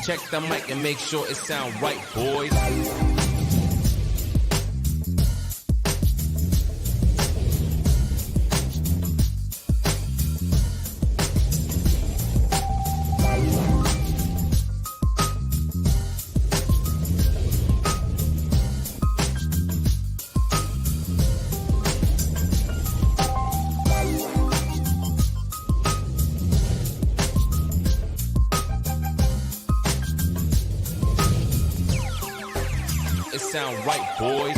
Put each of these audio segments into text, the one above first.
Check the mic and make sure it sound right, boys. Sound right, boys.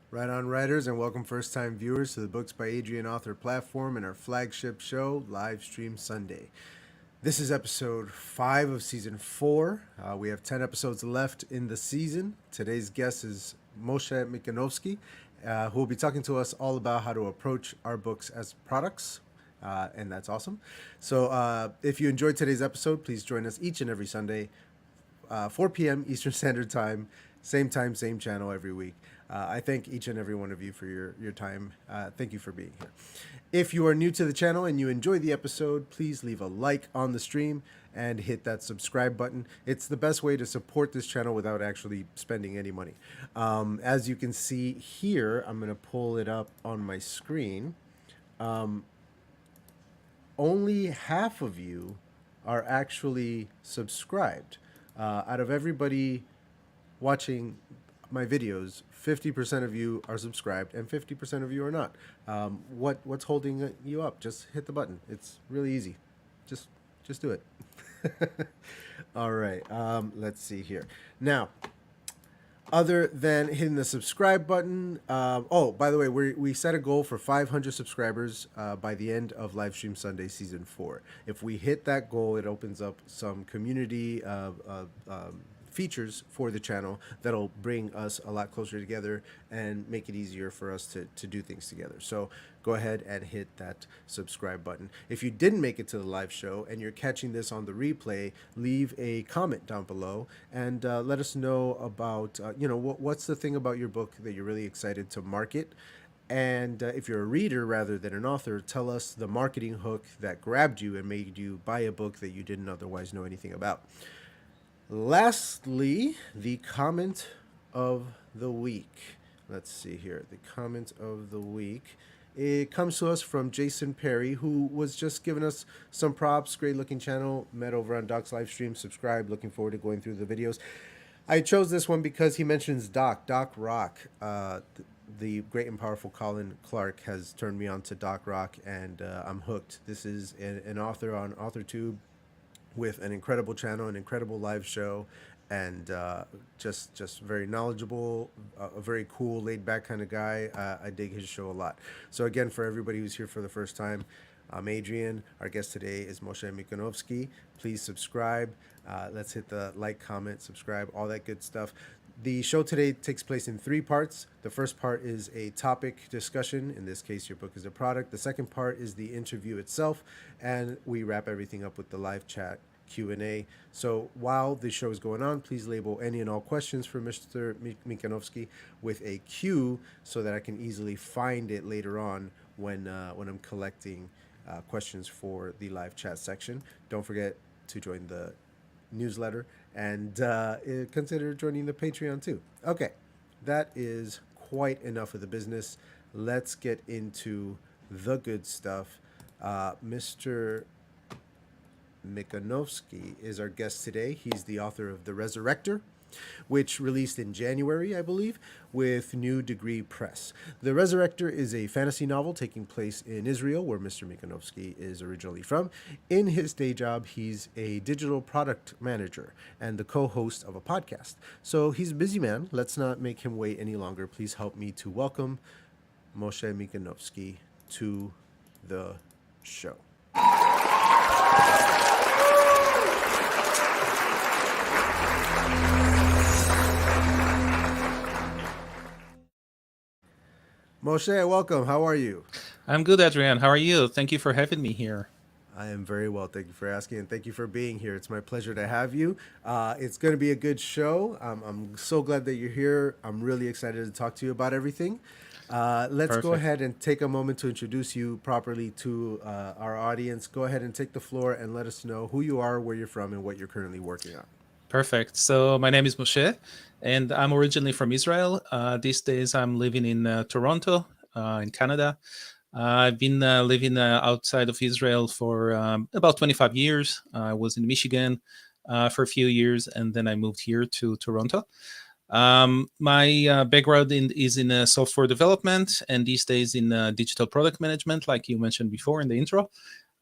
Right on, writers, and welcome first-time viewers to the Books by Adrian author platform and our flagship show, Livestream Sunday. This is episode 5 of season 4. We have 10 episodes left in the season. Today's guest is Moshe Mikanovsky, who will be talking to us all about how to approach our books as products, and that's awesome. So if you enjoyed today's episode, please join us each and every Sunday, 4 p.m. Eastern Standard Time, same channel every week. I thank each and every one of you for your time. Thank you for being here. If you are new to the channel and you enjoy the episode, please leave a like on the stream and hit that subscribe button. It's the best way to support this channel without actually spending any money. As you can see here, I'm going to pull it up on my screen. Only half of you are actually subscribed. Out of everybody watching my videos, 50% of you are subscribed and 50% of you are not. What's holding you up? Just hit the button. It's really easy. Just do it. All right. Let's see here. Now, other than hitting the subscribe button, oh, by the way, we set a goal for 500 subscribers by the end of Livestream Sunday Season 4. If we hit that goal, it opens up some community features for the channel that'll bring us a lot closer together and make it easier for us to do things together. So go ahead and hit that subscribe button. If you didn't make it to the live show and you're catching this on the replay, leave a comment down below and let us know about, what's the thing about your book that you're really excited to market. And if you're a reader rather than an author, tell us the marketing hook that grabbed you and made you buy a book that you didn't otherwise know anything about. Lastly, the comment of the week. Let's see here. The comment of the week. It comes to us from Jason Perry, who was just giving us some props. Great looking channel. Met over on Doc's live stream. Subscribe. Looking forward to going through the videos. I chose this one because he mentions Doc Rock. The great and powerful Colin Clark has turned me on to Doc Rock, and I'm hooked. This is an author on AuthorTube, with an incredible channel, an incredible live show, and just very knowledgeable, a very cool, laid-back kind of guy. I dig his show a lot. So again, for everybody who's here for the first time, I'm Adrian. Our guest today is Moshe Mikanovsky. Please subscribe. Let's hit the like, comment, subscribe, all that good stuff. The show today takes place in 3 parts. The first part is a topic discussion. In this case, your book is a product. The second part is the interview itself, and we wrap everything up with the live chat Q&A. So while the show is going on, please label any and all questions for Mr. Mikanovsky with a Q so that I can easily find it later on when I'm collecting questions for the live chat section. Don't forget to join the newsletter and consider joining the Patreon too. Okay, that is quite enough of the business. Let's get into the good stuff. Mr. Mikanovsky is our guest today. He's the author of The Resurrector, which released in January, I believe, with New Degree Press. The Resurrector is a fantasy novel taking place in Israel, where Mr. Mikanovsky is originally from. In his day job, he's a digital product manager and the co-host of a podcast. So he's a busy man. Let's not make him wait any longer. Please help me to welcome Moshe Mikanovsky to the show. Moshe, welcome. How are you? I'm good, Adrian. How are you? Thank you for having me here. I am very well. Thank you for asking, and thank you for being here. It's my pleasure to have you. It's going to be a good show. I'm so glad that you're here. I'm really excited to talk to you about everything. Let's go Perfect. ahead and take a moment to introduce you properly to our audience. Go ahead and take the floor and let us know who you are, where you're from, and what you're currently working on. Perfect. So my name is Moshe, and I'm originally from Israel. These days, I'm living in Toronto, in Canada. I've been living outside of Israel for about 25 years. I was in Michigan for a few years, and then I moved here to Toronto. My background is in software development, and these days in digital product management, like you mentioned before in the intro.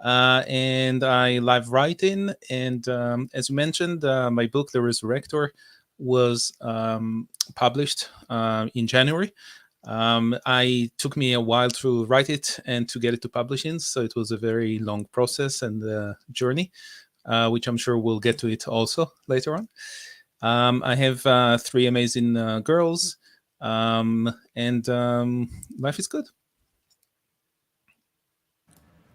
And I love writing. And as you mentioned, my book, The Resurrector, was published in January. I took me a while to write it and to get it to publishing, so it was a very long process and journey, which I'm sure we'll get to it also later on. I have three amazing girls, and life is good.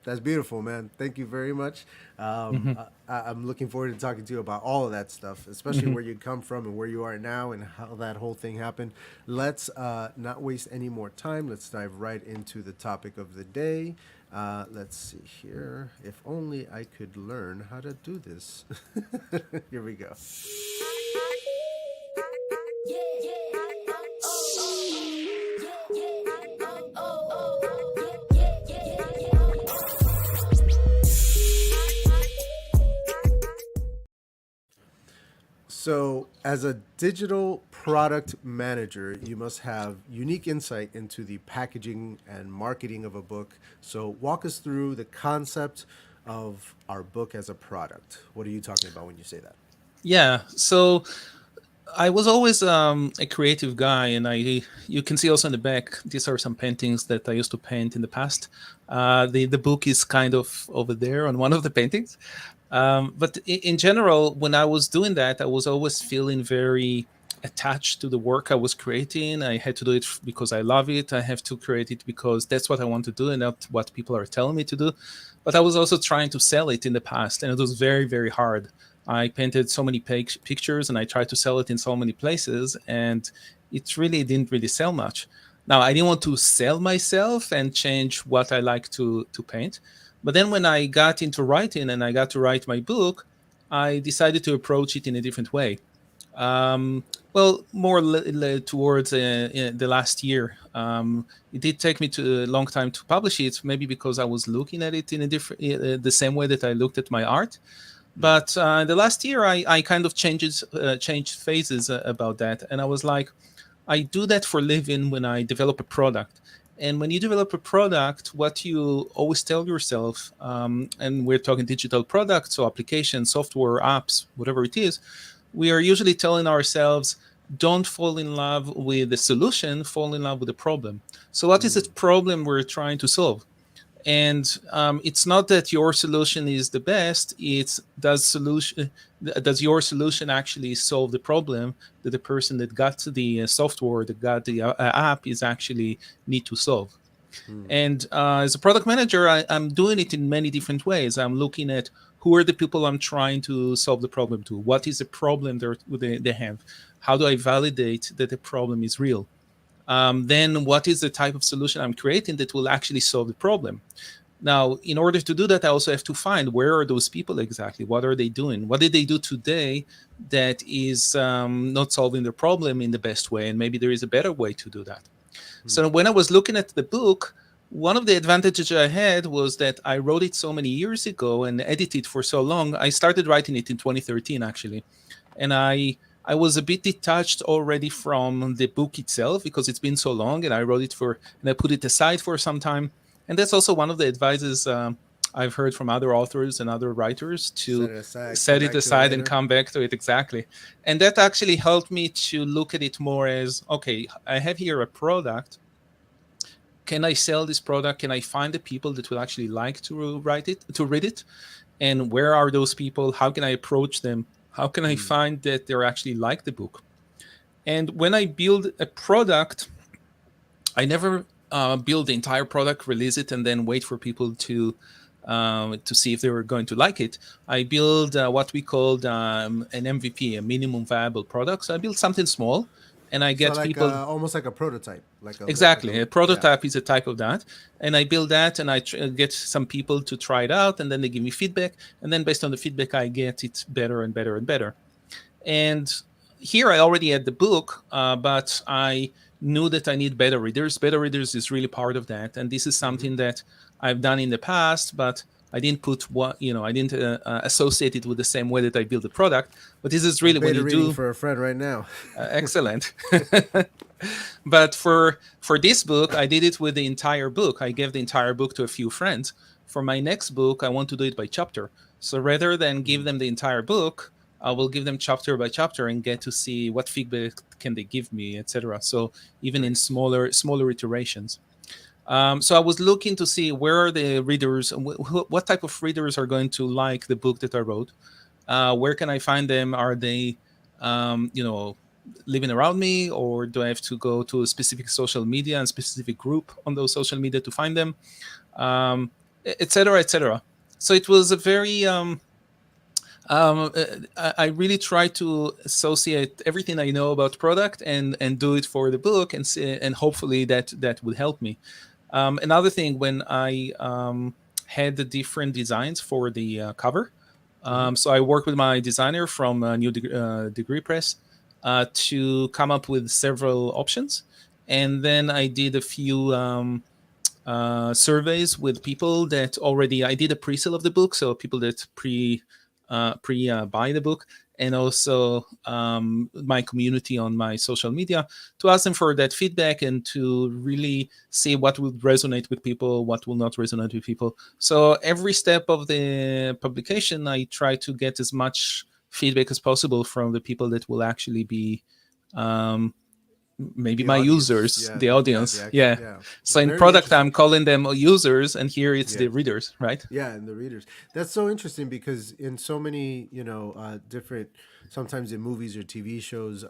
That's beautiful, man. Thank you very much. Hmm. I'm looking forward to talking to you about all of that stuff, especially Hmm. where you come from and where you are now and how that whole thing happened. Let's not waste any more time. Let's dive right into the topic of the day. Let's see here. If only I could learn how to do this. Here we go. So, as a digital product manager, you must have unique insight into the packaging and marketing of a book. So, walk us through the concept of our book as a product. What are you talking about when you say that? Yeah. So I was always a creative guy, and you can see also in the back. These are some paintings that I used to paint in the past. The book is kind of over there on one of the paintings. But in general, when I was doing that, I was always feeling very attached to the work I was creating. I had to do it because I love it. I have to create it because that's what I want to do and not what people are telling me to do. But I was also trying to sell it in the past, and it was very, very hard. I painted so many pictures and I tried to sell it in so many places, and it really didn't really sell much. Now, I didn't want to sell myself and change what I like to paint. But then when I got into writing and I got to write my book, I decided to approach it in a different way. Um, well, more towards the last year. It did take me to a long time to publish it, maybe because I was looking at it in a different, the same way that I looked at my art. But the last year, I kind of changed phases about that, and I was like, I do that for living when I develop a product. And when you develop a product, what you always tell yourself, and we're talking digital products, so applications, software, apps, whatever it is, we are usually telling ourselves, don't fall in love with the solution, fall in love with the problem. So, what is the problem we're trying to solve? And it's not that your solution is the best, it's does your solution actually solve the problem that the person that got the software, that got the app, is actually need to solve. And as a product manager, I'm doing it in many different ways. I'm looking at who are the people I'm trying to solve the problem to, what is the problem they have, how do I validate that the problem is real, then what is the type of solution I'm creating that will actually solve the problem. Now, in order to do that, I also have to find where are those people exactly? What are they doing? What did they do today that is not solving the problem in the best way? And maybe there is a better way to do that. So when I was looking at the book, one of the advantages I had was that I wrote it so many years ago and edited for so long. I started writing it in 2013, actually. And I was a bit detached already from the book itself because it's been so long, and I wrote it and I put it aside for some time. And that's also one of the advices I've heard from other authors and other writers, Set to it aside, come set it back to it aside and later. come back to it. Exactly. And that actually helped me to look at it more as, okay, I have here a product. Can I sell this product? Can I find the people that will actually like to read it? And where are those people? How can I approach them? How can I find that they're actually like the book? And when I build a product, I never build the entire product, release it, and then wait for people to to see if they were going to like it, I built what we called an MVP, a minimum viable product. So I built something small, and I So get like people. almost like a prototype, Exactly. A yeah. prototype is a type of that. And I build that and I get some people to try it out and then they give me feedback. And then based on the feedback I get, it's better and better and better. And here I already had the book, but I knew that I need beta readers. Beta readers is really part of that. And this is something that I've done in the past, but I didn't put what, I didn't associate it with the same way that I build the product. But this is I'm really when beta you reading do. for a friend right now. Excellent. But for this book, I did it with the entire book. I gave the entire book to a few friends. For my next book, I want to do it by chapter. So rather than give them the entire book, I will give them chapter by chapter and get to see what feedback can they give me, etc. So even in smaller iterations. So I was looking to see where are the readers, what type of readers are going to like the book that I wrote. Where can I find them? Are they, living around me, or do I have to go to a specific social media and specific group on those social media to find them, etc., etc. So it was a very I really try to associate everything I know about product and do it for the book and see, and hopefully that would help me. Another thing, when I had the different designs for the cover, so I worked with my designer from New Degree Press to come up with several options, and then I did a few surveys with people that already. I did a pre-sale of the book, so people that buy the book, and also my community on my social media, to ask them for that feedback and to really see what will resonate with people, what will not resonate with people. So every step of the publication, I try to get as much feedback as possible from the people that will actually be um, maybe The my audience, users, yeah, the the audience. actual, Yeah. yeah. So in Very product, I'm interesting. calling them users, and here it's Yeah. the readers, right? Yeah, and the readers. That's so interesting because in so many, different, sometimes in movies or TV shows,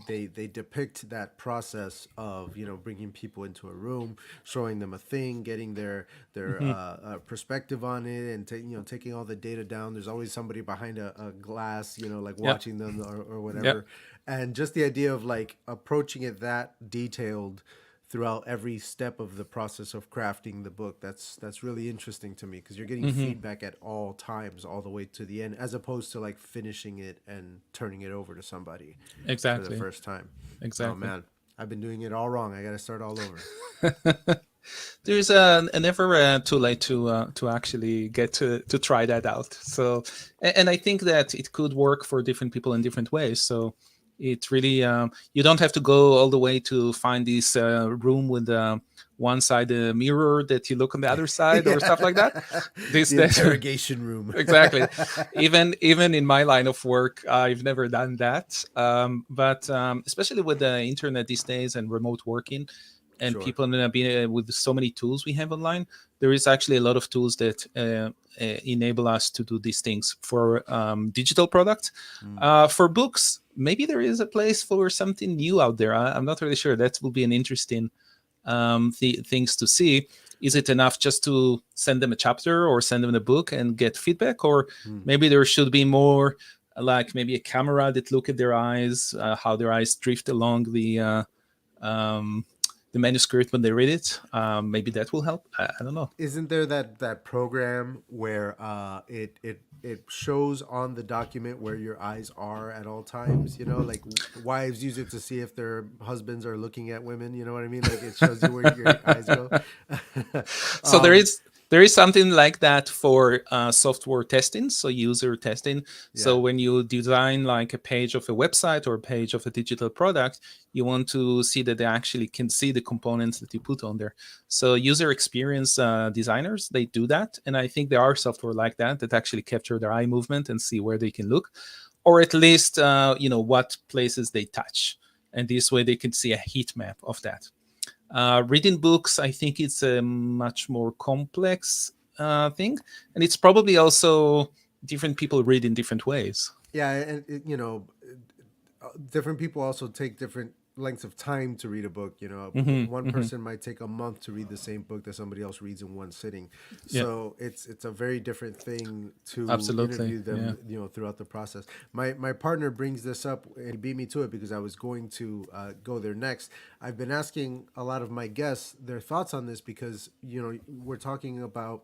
they depict that process of bringing people into a room, showing them a thing, getting their Hmm. perspective on it, and taking all the data down. There's always somebody behind a glass, like Yep. watching them or Yep. whatever, and just the idea of like approaching it that detailed throughout every step of the process of crafting the book. That's really interesting to me because you're getting Hmm. feedback at all times, all the way to the end, as opposed to like finishing it and turning it over to somebody for the Exactly. first time. Oh Exactly. man, I've been doing it all wrong. I got to start all over. There's a never too late to actually get to try that out. So, and I think that it could work for different people in different ways. So, it really you don't have to go all the way to find this room with one side a mirror that you look on the other side or stuff like that. Yeah, This the that interrogation room. exactly. Even in my line of work, I've never done that. But especially with the internet these days and remote working, and Sure. people being with so many tools we have online, there is actually a lot of tools that enable us to do these things for digital products. Mm. For books, maybe there is a place for something new out there. I'm not really sure. That will be an interesting things to see. Is it enough just to send them a chapter or send them a book and get feedback, or Mm. maybe there should be more, like maybe a camera that look at their eyes, how their eyes drift along um, the manuscript when they read it. Maybe that will help. I don't know. Isn't there that program where it shows on the document where your eyes are at all times? Like wives use it to see if their husbands are looking at women. You know what I mean? Like it shows you where your eyes go. So um, there is something like that for software testing, so user testing. yeah. So when you design like a page of a website or a page of a digital product, you want to see that they actually can see the components that you put on there. So user experience designers, they do that, and I think there are software like that that actually capture their eye movement and see where they can look, or at least what places they touch, and this way they can see a heat map of that. Reading books, I think it's a much more complex thing, and it's probably also different people read in different ways. Yeah, and different people also take different lengths of time to read a book. You know, Hmm. one Hmm. person might take a month to read the same book that somebody else reads in one sitting. Yeah, So it's a very different thing to absolutely. interview Yeah. them, you know, throughout the process. My partner brings this up and he beat me to it because I was going to go there next. I've been asking a lot of my guests their thoughts on this because, you know, we're talking about,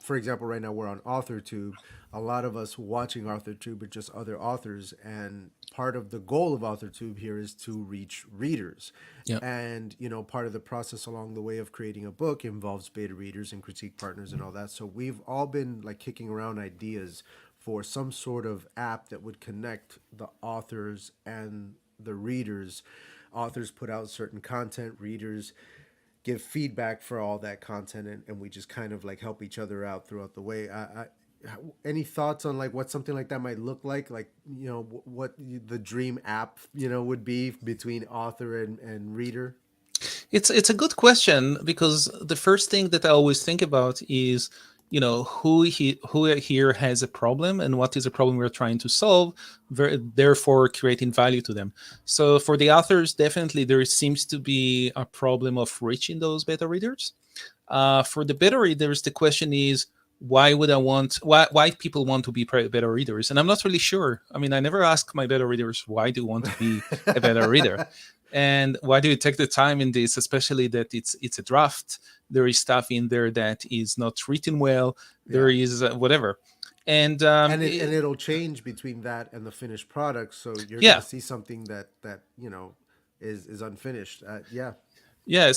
for example, right now we're on AuthorTube. A lot of us watching AuthorTube are just other authors, and part of the goal of AuthorTube here is to reach readers. Yeah. And you know, part of the process along the way of creating a book involves beta readers and critique partners and all that. So we've all been like kicking around ideas for some sort of app that would connect the authors and the readers. Authors put out certain content, readers give feedback for all that content, and we just kind of like help each other out throughout the way. Any thoughts on like what something like that might look like, you know, what the dream app, you know, would be between author and reader? It's a good question, because the first thing that I always think about is, who here has a problem and what is a problem we're trying to solve, therefore creating value to them. So for the authors, definitely there seems to be a problem of reaching those beta readers. For the beta readers, the question is, why people want to be beta readers? And I'm not really sure. I mean, I never ask my beta readers, why do you want to be a beta reader? And why do you take the time in this, especially that it's a draft? There is stuff in there that is not written well. There Yeah. is whatever. And And it'll change between that and the finished product, so you're going to yeah. see something that you know is unfinished. Yeah. Yeah,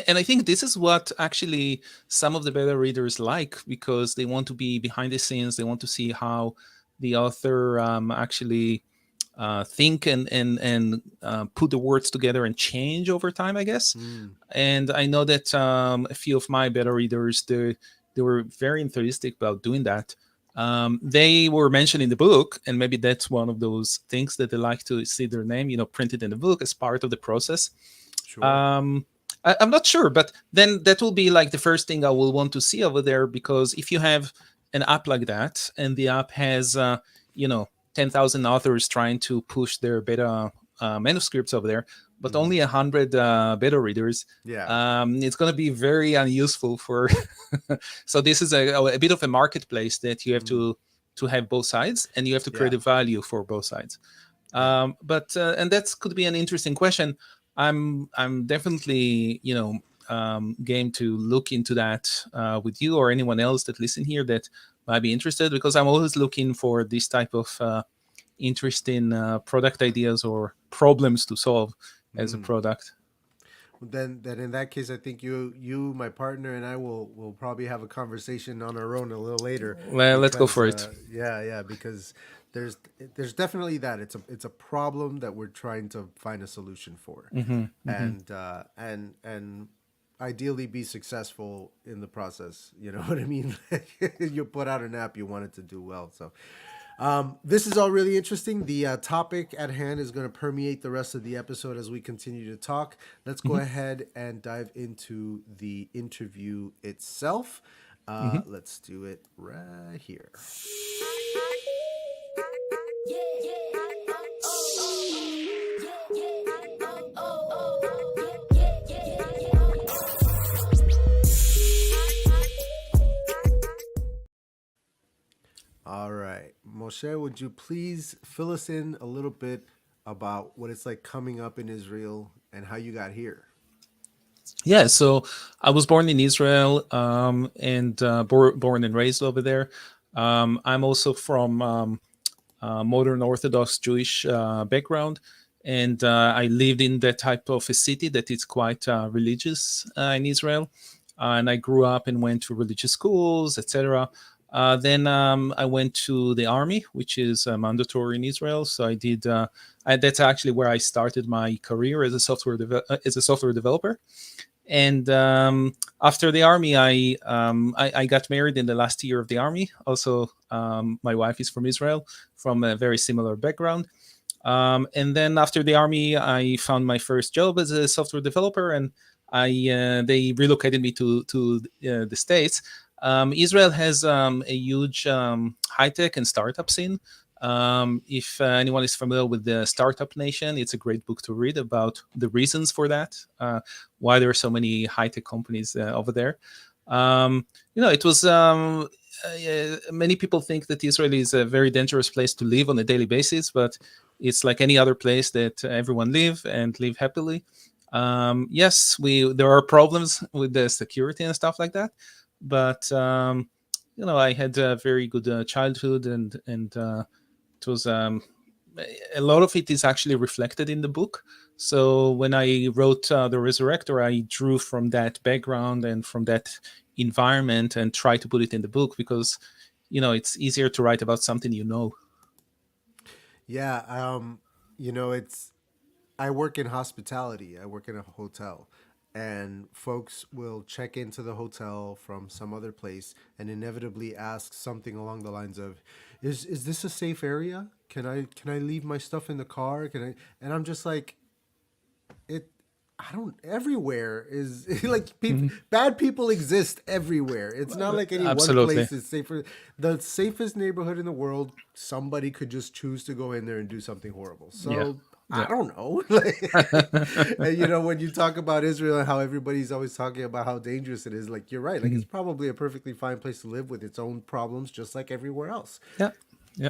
and I think this is what actually some of the beta readers like, because they want to be behind the scenes. They want to see how the author actually think and put the words together and change over time, I guess. Mm. And I know that a few of my beta readers, they were very enthusiastic about doing that. They were mentioned in the book, and maybe that's one of those things that they like to see their name, printed in the book as part of the process. Sure. I'm not sure, but then that will be like the first thing I will want to see over there, because if you have an app like that and the app has, you know, 10,000 authors trying to push their beta manuscripts over there, but Mm. only 100 beta readers, Yeah. it's going to be very unuseful for. So this is a bit of a marketplace that you have Mm. to have both sides, and you have to create Yeah. a value for both sides. Yeah. But and that could be an interesting question. I'm definitely game to look into that with you or anyone else that listen here that might be interested, because I'm always looking for this type of interesting product ideas or problems to solve as a Mm. product. Then in that case, I think my partner, and I will probably have a conversation on our own a little later Well, let's go because for it. yeah, because there's definitely that it's a problem that we're trying to find a solution for, Hmm. Hmm. and ideally be successful in the process. You know what I mean? You put out an app, you want it to do well. So this is all really interesting. The topic at hand is going to permeate the rest of the episode as we continue to talk. Let's go Hmm. ahead and dive into the interview itself. Hmm. Let's do it right here. All right. Moshe, would you please fill us in a little bit about what it's like coming up in Israel and how you got here? Yeah, so I was born in Israel, and born and raised over there. I'm also from modern Orthodox Jewish background, and I lived in that type of a city that is quite religious in Israel. And I grew up and went to religious schools, etc. Then I went to the army, which is mandatory in Israel. So I did. That's actually where I started my career as a software developer. And after the army, I got married in the last year of the army. Also, my wife is from Israel, from a very similar background. And then after the army, I found my first job as a software developer, and they relocated me to the States. Israel has a huge high tech and startup scene. If anyone is familiar with the Startup Nation, it's a great book to read about the reasons for that, why there are so many high-tech companies over there. It was many people think that Israel is a very dangerous place to live on a daily basis, but it's like any other place that everyone live and live happily. Yes, there are problems with the security and stuff like that, but I had a very good childhood, and it was a lot of it is actually reflected in the book. So when I wrote The Resurrector, I drew from that background and from that environment and tried to put it in the book because, it's easier to write about something you know. Yeah, it's I work in hospitality. I work in a hotel, and folks will check into the hotel from some other place and inevitably ask something along the lines of, "Is this a safe area? Can I leave my stuff in the car? Can I?" And I'm just like, it. I don't. Everywhere is like people. Bad people exist everywhere. It's not like any one Absolutely. place is safer. The safest neighborhood in the world, somebody could just choose to go in there and do something horrible. So Yeah. I don't know. And when you talk about Israel and how everybody's always talking about how dangerous it is, like you're right. Like it's probably a perfectly fine place to live with its own problems, just like everywhere else. Yeah.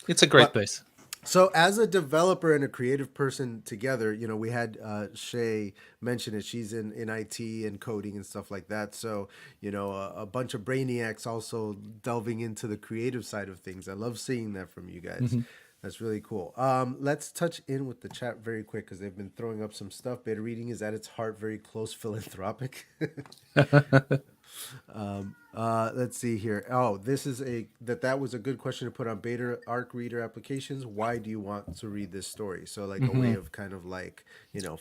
It's a great But place. so, as a developer and a creative person together, we had Shay mention it. She's in IT and coding and stuff like that. So, a bunch of brainiacs also delving into the creative side of things. I love seeing that from you guys. That's really cool. Let's touch in with the chat very quick because they've been throwing up some stuff. Beta reading is at its heart very close philanthropic. Let's see here. Oh, this is that was a good question to put on beta arc reader applications. Why do you want to read this story? So like a way of kind of like,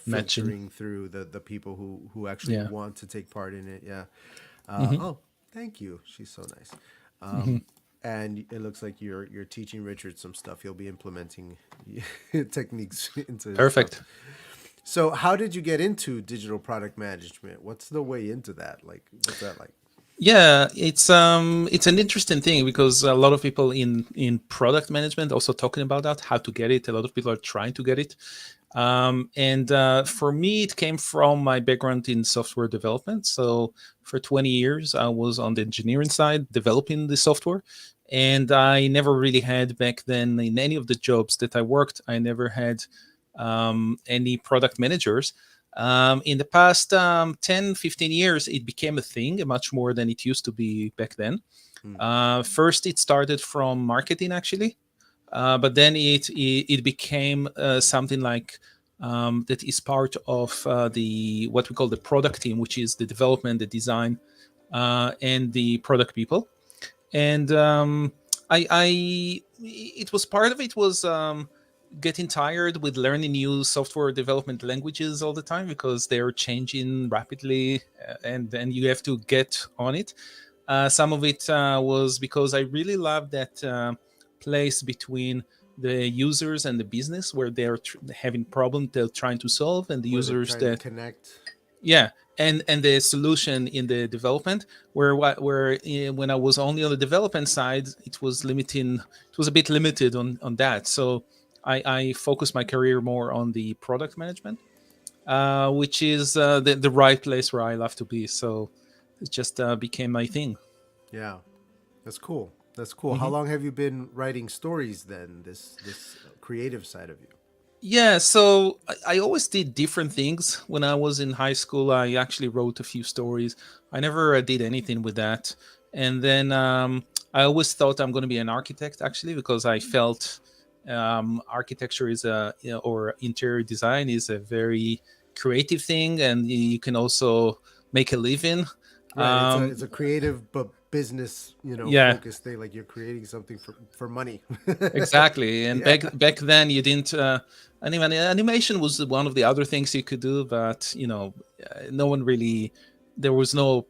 filtering through the people who actually want to take part in it. Yeah. Oh, thank you. She's so nice. And it looks like you're teaching Richard some stuff. He'll be implementing techniques into his Perfect. stuff. So how did you get into digital product management? What's the way into that? Like, what's that like? Yeah, it's an interesting thing because a lot of people in product management also talking about that, how to get it. A lot of people are trying to get it. And for me, it came from my background in software development. So for 20 years, I was on the engineering side, developing the software. And I never really had back then in any of the jobs that I worked, I never had any product managers. In the past 10, 15 years, it became a thing much more than it used to be back then. First, it started from marketing, actually. But then it became something like that is part of what we call the product team, which is the development, the design, and the product people. And it was part of it was getting tired with learning new software development languages all the time because they're changing rapidly, and then you have to get on it. Some of it was because I really love that place between the users and the business where they're having problems they're trying to solve, and the Where they're users trying to that connect. yeah, and the solution in the development where when I was only on the development side, it was a bit limited on that. So I focused my career more on the product management, which is the right place where I love to be. So it just became my thing. Yeah, that's cool. That's cool. How long have you been writing stories then? This creative side of you. Yeah, so I always did different things. When I was in high school, I actually wrote a few stories. I never did anything with that. And then I always thought I'm going to be an architect, actually, because I felt architecture or interior design is a very creative thing, and you can also make a living. Right. It's a Um, it's a creative but business, yeah, focused thing. Like you're creating something for money. exactly. And Yeah. back then, you didn't. Animation was one of the other things you could do, but no one really. There was no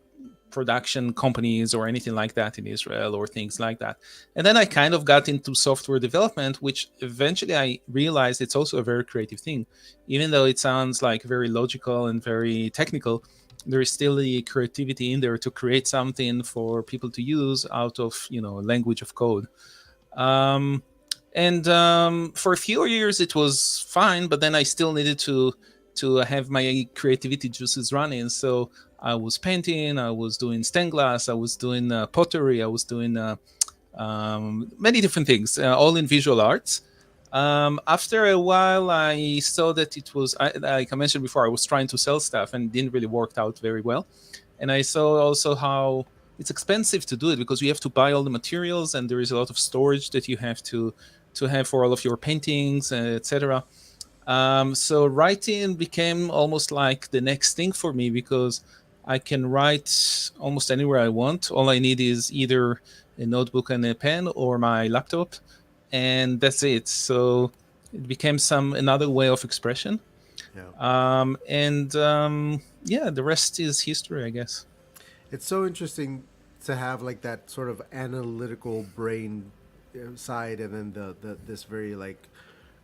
production companies or anything like that in Israel or things like that. And then I kind of got into software development, which eventually I realized it's also a very creative thing, even though it sounds like very logical and very technical. There is still the creativity in there to create something for people to use out of language of code. Um, And for a few years it was fine, but then I still needed to have my creativity juices running. So I was painting, I was doing stained glass, I was doing pottery, I was doing many different things, all in visual arts. After a while, I saw that it was, like I mentioned before, I was trying to sell stuff and didn't really work out very well. And I saw also how it's expensive to do it because you have to buy all the materials, and there is a lot of storage that you have to have for all of your paintings, etc. So writing became almost like the next thing for me because I can write almost anywhere I want. All I need is either a notebook and a pen or my laptop, and that's it. So it became some another way of expression. Yeah. And yeah, the rest is history, I guess. It's so interesting to have like that sort of analytical brain side, and then the this very like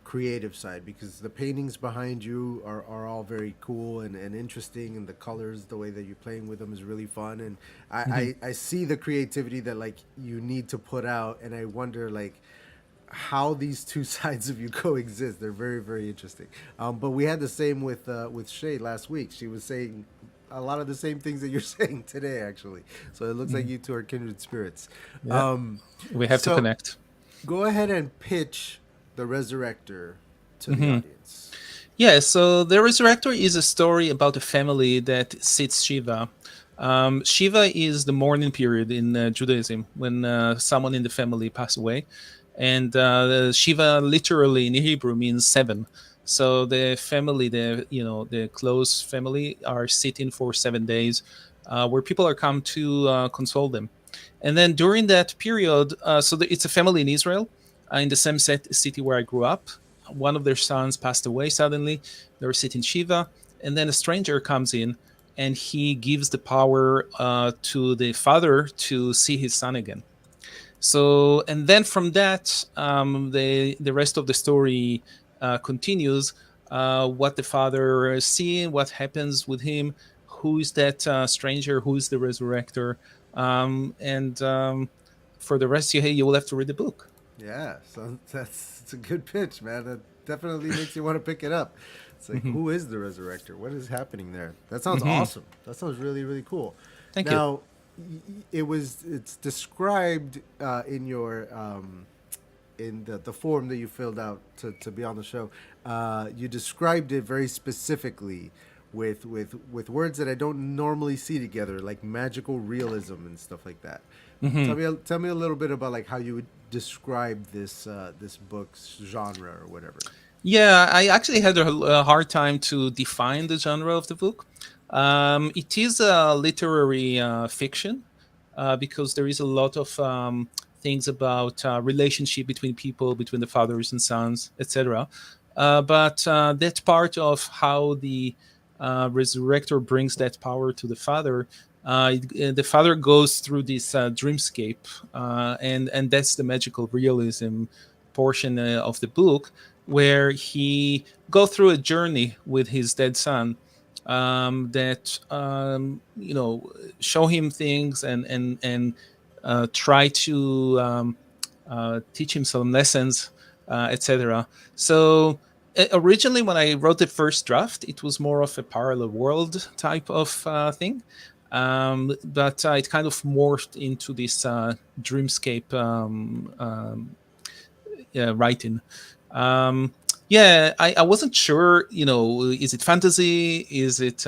creative side, because the paintings behind you are all very cool and interesting, and the colors, the way that you're playing with them is really fun, and I see the creativity that like you need to put out, and I wonder like how these two sides of you coexist. They're very, very interesting. But we had the same with Shay last week. She was saying a lot of the same things that you're saying today, actually. So it looks like you two are kindred spirits. Yeah, Um, we have to so connect. go ahead and pitch the Resurrector to the audience. Yeah, so The Resurrector is a story about a family that sits Shiva. Shiva is the mourning period in Judaism when someone in the family passed away. And Shiva literally in Hebrew means seven. So the family, the close family, are sitting for 7 days, where people are come to console them. And then during that period, it's a family in Israel, in the same city where I grew up. One of their sons passed away suddenly. They were sitting Shiva, and then a stranger comes in, and he gives the power to the father to see his son again. So, and then from that, the rest of the story continues. What the father is seeing, what happens with him, who is that stranger, who is the resurrector, and for the rest, you will have to read the book. Yeah, so it's a good pitch, man. That definitely makes you want to pick it up. It's like, who is the Resurrector? What is happening there? That sounds awesome. That sounds really, really cool. Thank you. Now, it's described in your in the form that you filled out to be on the show. You described it very specifically with words that I don't normally see together, like magical realism and stuff like that. Tell me a little bit about like how you would describe this book's genre or whatever. Yeah, I actually had a hard time to define the genre of the book. It is a literary fiction because there is a lot of things about relationship between people, between the fathers and sons, etc. But that part of how the resurrector brings that power to the father, the father goes through this dreamscape, and that's the magical realism portion of the book, where he go through a journey with his dead son, that show him things and try to teach him some lessons, etc. So originally, when I wrote the first draft, it was more of a parallel world type of thing. But it kind of morphed into this dreamscape writing. Um, yeah, I wasn't sure, is it fantasy? Is it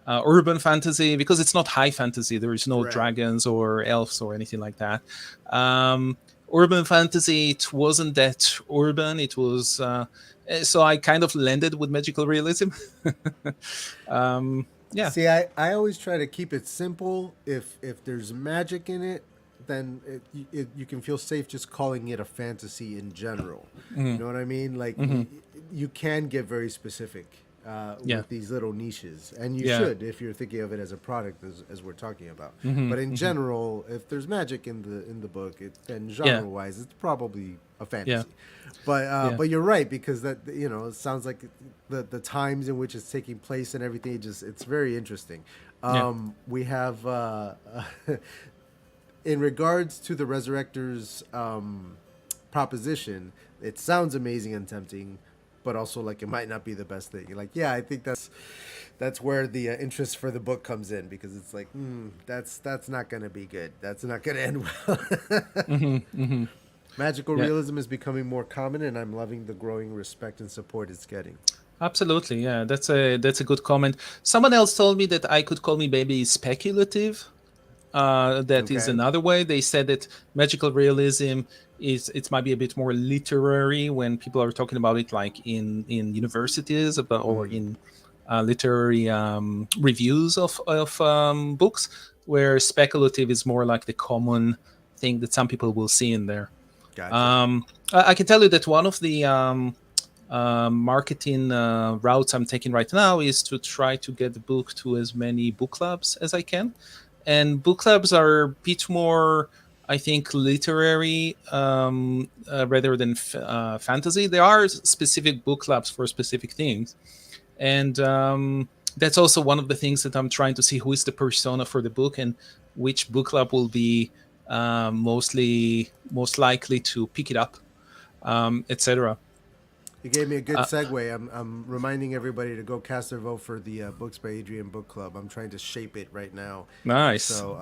urban fantasy? Because it's not high fantasy. There is no Right. dragons or elves or anything like that. Urban fantasy, it wasn't that urban. It was, so I kind of landed with magical realism. Yeah. See, I always try to keep it simple. If there's magic in it, then you can feel safe just calling it a fantasy in general. You know what I mean? Like you can get very specific Yeah. with these little niches, and you Yeah. should if you're thinking of it as a product, as we're talking about. But in general, if there's magic in the book, then genre wise, it's probably a fantasy. But you're right, because that it sounds like the times in which it's taking place and everything. It's very interesting. We have in regards to the Resurrector's proposition, it sounds amazing and tempting, but also like it might not be the best thing. You're like, yeah, I think that's where the interest for the book comes in, because it's like, that's not going to be good. That's not going to end well. Magical realism is becoming more common, and I'm loving the growing respect and support it's getting. Absolutely, yeah. That's a good comment. Someone else told me that I could call me maybe speculative. That is another way. They said that magical realism it might be a bit more literary when people are talking about it, like in universities or in literary reviews of books, where speculative is more like the common thing that some people will see in there. Gotcha. I can tell you that one of the marketing routes I'm taking right now is to try to get the book to as many book clubs as I can. And book clubs are a bit more, I think, literary rather than fantasy. There are specific book clubs for specific things. And that's also one of the things that I'm trying to see, who is the persona for the book and which book club will be most likely to pick it up, etc. You gave me a good segue. I'm reminding everybody to go cast their vote for the Books by Adrian book club. I'm trying to shape it right now. Nice. So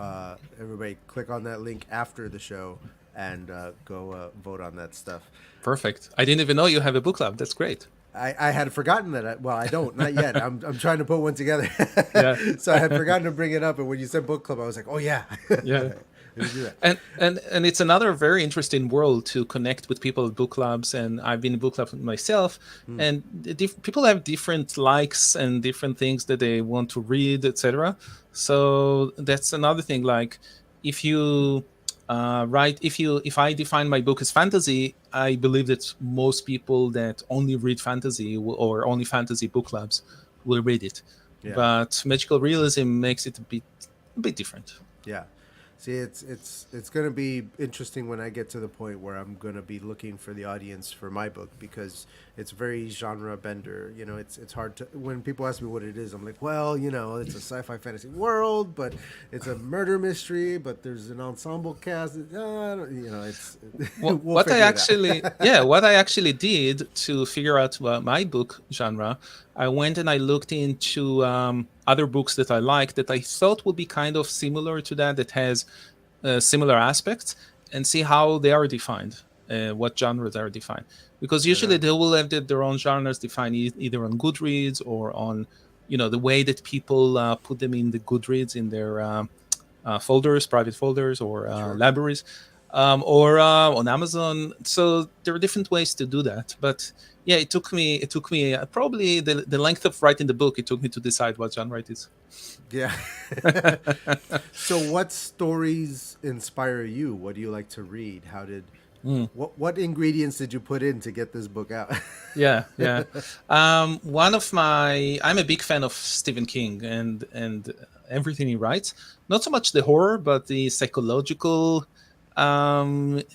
everybody click on that link after the show and go vote on that stuff. Perfect. I didn't even know you have a book club. That's great. I had forgotten that. Well, I don't, not yet. I'm trying to put one together. Yeah. So I had forgotten to bring it up, and when you said book club, I was like, oh yeah. Yeah. And it's another very interesting world to connect with people at book clubs, and I've been in book clubs myself, and people have different likes and different things that they want to read, etc. So that's another thing. Like if you if I define my book as fantasy, I believe that most people that only read fantasy or only fantasy book clubs will read it. Yeah. But magical realism makes it a bit different. Yeah. See, it's going to be interesting when I get to the point where I'm going to be looking for the audience for my book, because it's very genre bender. You know, it's hard to, when people ask me what it is, I'm like, well, you know, it's a sci-fi fantasy world, but it's a murder mystery, but there's an ensemble cast. You know, it's what I actually did to figure out my book genre. I went and I looked into other books that I liked that I thought would be kind of similar to that has similar aspects, and see how they are defined, what genres are defined. Because usually they will have their own genres defined either on Goodreads or on, you know, the way that people put them in the Goodreads in their folders, private folders, or libraries, or on Amazon. So there are different ways to do that, but yeah, it took me probably the length of writing the book. It took me to decide what genre it is. Yeah. So what stories inspire you? What do you like to read? How did what ingredients did you put in to get this book out? Yeah. I'm a big fan of Stephen King and everything he writes. Not so much the horror, but the psychological he gets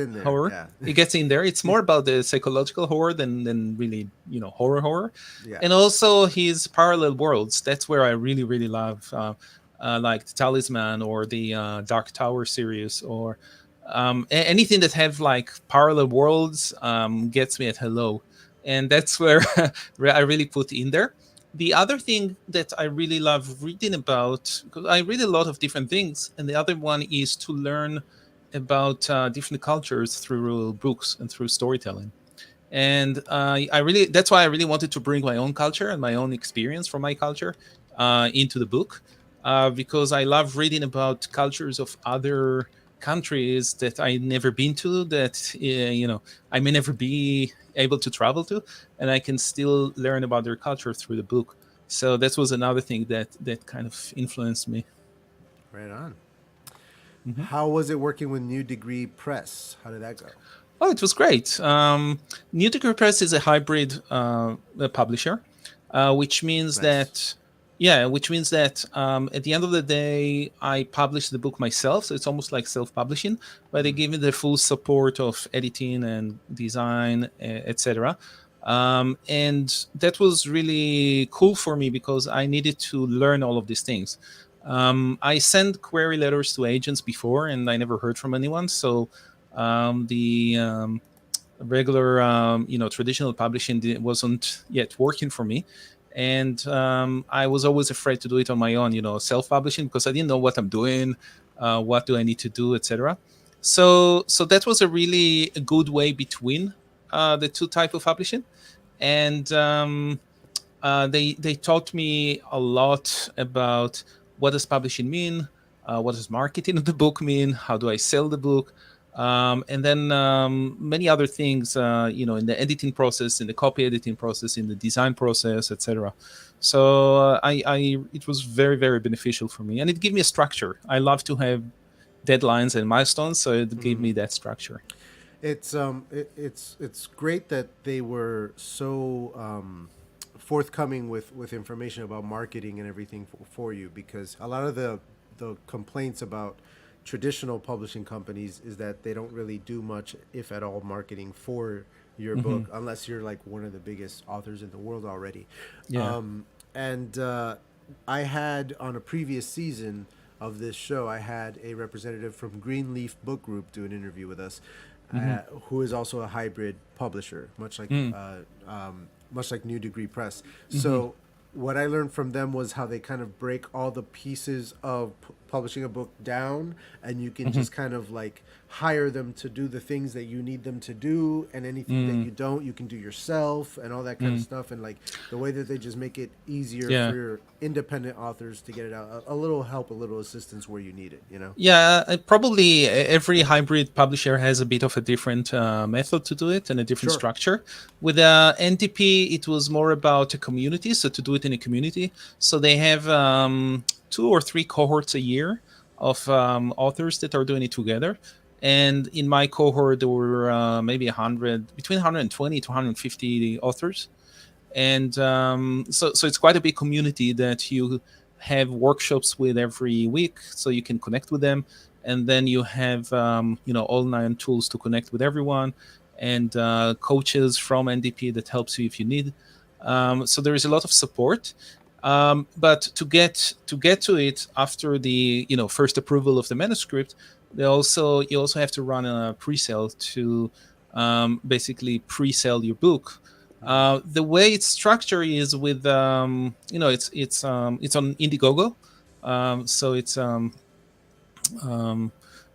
in there. Horror. Yeah. He gets in there. It's more about the psychological horror than really, horror. Yeah. And also his parallel worlds. That's where I really, really love, like the Talisman or the Dark Tower series, or anything that have like parallel worlds gets me at hello. And that's where I really put in there. The other thing that I really love reading about, because I read a lot of different things, and the other one is to learn about different cultures through books and through storytelling. And that's why I really wanted to bring my own culture and my own experience from my culture into the book, because I love reading about cultures of other countries that I never been to, that I may never be able to travel to, and I can still learn about their culture through the book. So that was another thing that kind of influenced me. Right on. Mm-hmm. How was it working with New Degree Press? How did that go? Oh, it was great. New Degree Press is a hybrid publisher, which means that at the end of the day, I publish the book myself. So it's almost like self-publishing, but they give me the full support of editing and design, etc. And that was really cool for me because I needed to learn all of these things. I sent query letters to agents before, and I never heard from anyone. So The regular, traditional publishing wasn't yet working for me, and I was always afraid to do it on my own, self-publishing, because I didn't know what I'm doing, what do I need to do, etc. So that was a really good way between the two type of publishing, and they taught me a lot about what does publishing mean, what does marketing of the book mean, how do I sell the book, and then many other things, in the editing process, in the copy editing process, in the design process, etc. So it was very, very beneficial for me, and it gave me a structure. I love to have deadlines and milestones, so it gave me that structure. It's great that they were so forthcoming with information about marketing and everything for you, because a lot of the complaints about traditional publishing companies is that they don't really do much, if at all, marketing for your book, unless you're like one of the biggest authors in the world already. Yeah. And I had, on a previous season of this show, I had a representative from Greenleaf Book Group do an interview with us, who is also a hybrid publisher, much like New Degree Press. So what I learned from them was how they kind of break all the pieces of publishing a book down, and you can just kind of like hire them to do the things that you need them to do, and anything that you don't, you can do yourself, and all that kind of stuff. And like the way that they just make it easier for your independent authors to get it out, a little help, a little assistance where you need it, Yeah, probably every hybrid publisher has a bit of a different method to do it and a different structure. With NDP, it was more about a community, so to do it in a community. So they have 2 or 3 cohorts a year of authors that are doing it together. And in my cohort, there were maybe between 120 to 150 authors. And so it's quite a big community that you have workshops with every week, so you can connect with them. And then you have all 9 tools to connect with everyone, and coaches from NDP that helps you if you need. So there is a lot of support. But to get to it after the first approval of the manuscript, you also have to run a pre-sale to basically pre-sell your book. The way it's structured is with it's on Indiegogo, so it's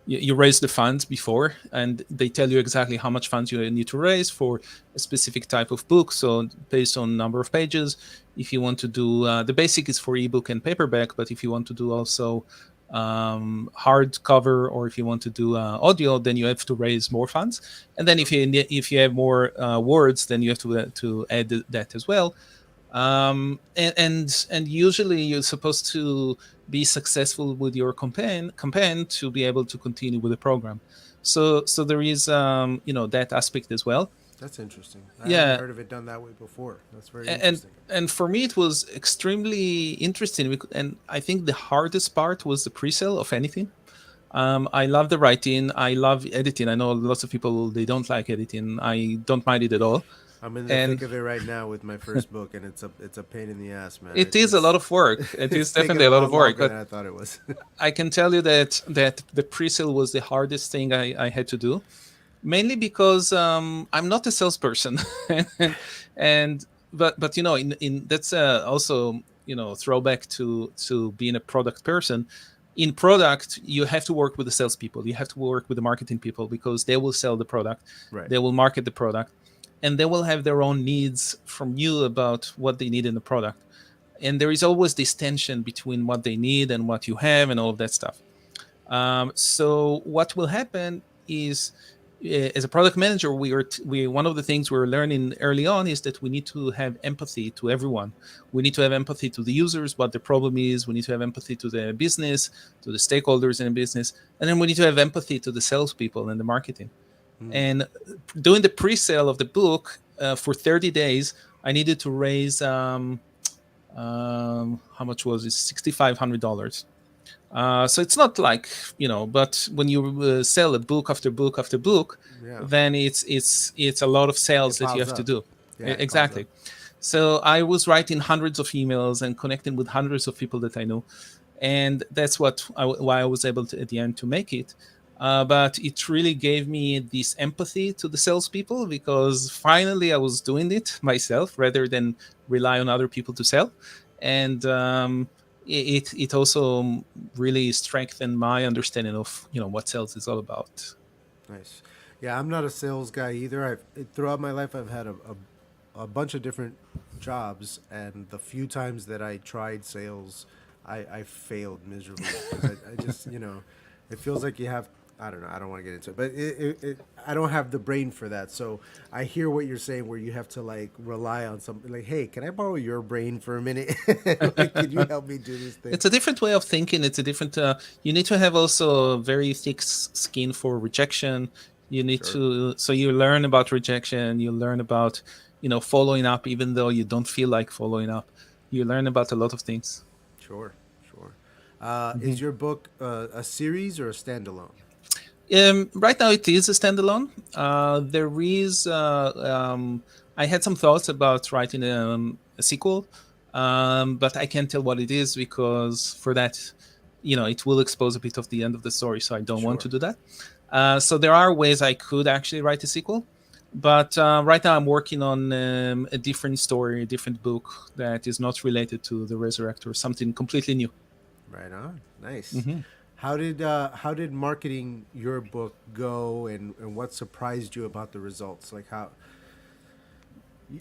you raise the funds before, and they tell you exactly how much funds you need to raise for a specific type of book. So based on number of pages, if you want to do the basic is for ebook and paperback, but if you want to do also hardcover, or if you want to do audio, then you have to raise more funds. And then if you have more words, then you have to add that as well. And usually you're supposed to be successful with your campaign to be able to continue with the program. So there is that aspect as well. That's interesting. I haven't heard of it done that way before. That's very interesting. And for me, it was extremely interesting. And I think the hardest part was the pre-sale of anything. I love the writing. I love editing. I know lots of people, they don't like editing. I don't mind it at all. I'm in the thick of it right now with my first book, and it's a pain in the ass, man. It is a lot of work. It is definitely a lot of work. But I thought it was. I can tell you that the pre-sale was the hardest thing I had to do, mainly because I'm not a salesperson, but in that's also throwback to being a product person. In product, you have to work with the salespeople. You have to work with the marketing people, because they will sell the product. Right. They will market the product, and they will have their own needs from you about what they need in the product. And there is always this tension between what they need and what you have and all of that stuff. So what will happen is, as a product manager, we one of the things we're learning early on is that we need to have empathy to everyone. We need to have empathy to the users, what the problem is. We need to have empathy to the business, to the stakeholders in the business, and then we need to have empathy to the salespeople and the marketing. And doing the pre-sale of the book for 30 days, I needed to raise how much was it? $6,500. So it's not like, but when you sell a book after book after book, then it's a lot of sales that you have to do. Yeah, exactly. So I was writing hundreds of emails and connecting with hundreds of people that I know, and that's why I was able to at the end to make it. But it really gave me this empathy to the salespeople because finally I was doing it myself rather than rely on other people to sell. And it also really strengthened my understanding of what sales is all about. Nice. Yeah, I'm not a sales guy either. Throughout my life, I've had a bunch of different jobs, and the few times that I tried sales, I failed miserably because I just, it feels like you have. I don't know. I don't want to get into it, but I don't have the brain for that. So I hear what you're saying, where you have to like rely on something. Like, hey, can I borrow your brain for a minute? Like, can you help me do this thing? It's a different way of thinking. It's a different. You need to have also a very thick skin for rejection. You need Sure, to. So you learn about rejection. You learn about, following up, even though you don't feel like following up. You learn about a lot of things. sure, sure. Is your book a series or a standalone? Right now, it is a standalone. There is. I had some thoughts about writing a sequel, but I can't tell what it is because for that, it will expose a bit of the end of the story. So I don't want to Sure. do that. So there are ways I could actually write a sequel, but right now I'm working on a different story, a different book that is not related to the Resurrector, something completely new. Right on. Nice. Mm-hmm. How did marketing your book go, and what surprised you about the results? Like how,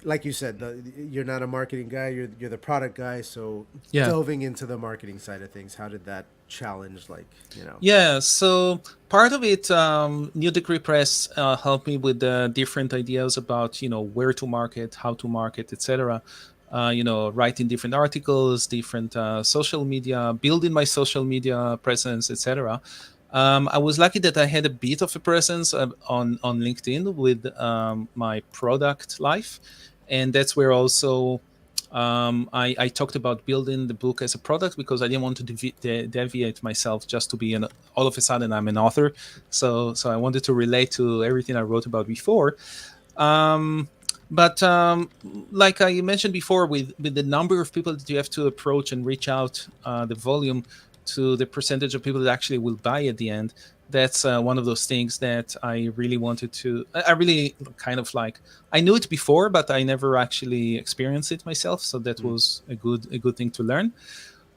like you said, you're not a marketing guy. You're the product guy. So Yeah. delving into the marketing side of things, how did that challenge? Yeah, so part of it, New Degree Press helped me with different ideas about, where to market, how to market, etc. Writing different articles, different social media, building my social media presence, etc. I was lucky that I had a bit of a presence on LinkedIn with my product life, and that's where also I talked about building the book as a product because I didn't want to deviate myself just to be all of a sudden I'm an author. So I wanted to relate to everything I wrote about before. Um, but like I mentioned before, with the number of people that you have to approach and reach out, the volume to the percentage of people that actually will buy at the end, that's one of those things that I really wanted to. I really kind of like. I knew it before, but I never actually experienced it myself. So that Mm, was a good thing to learn.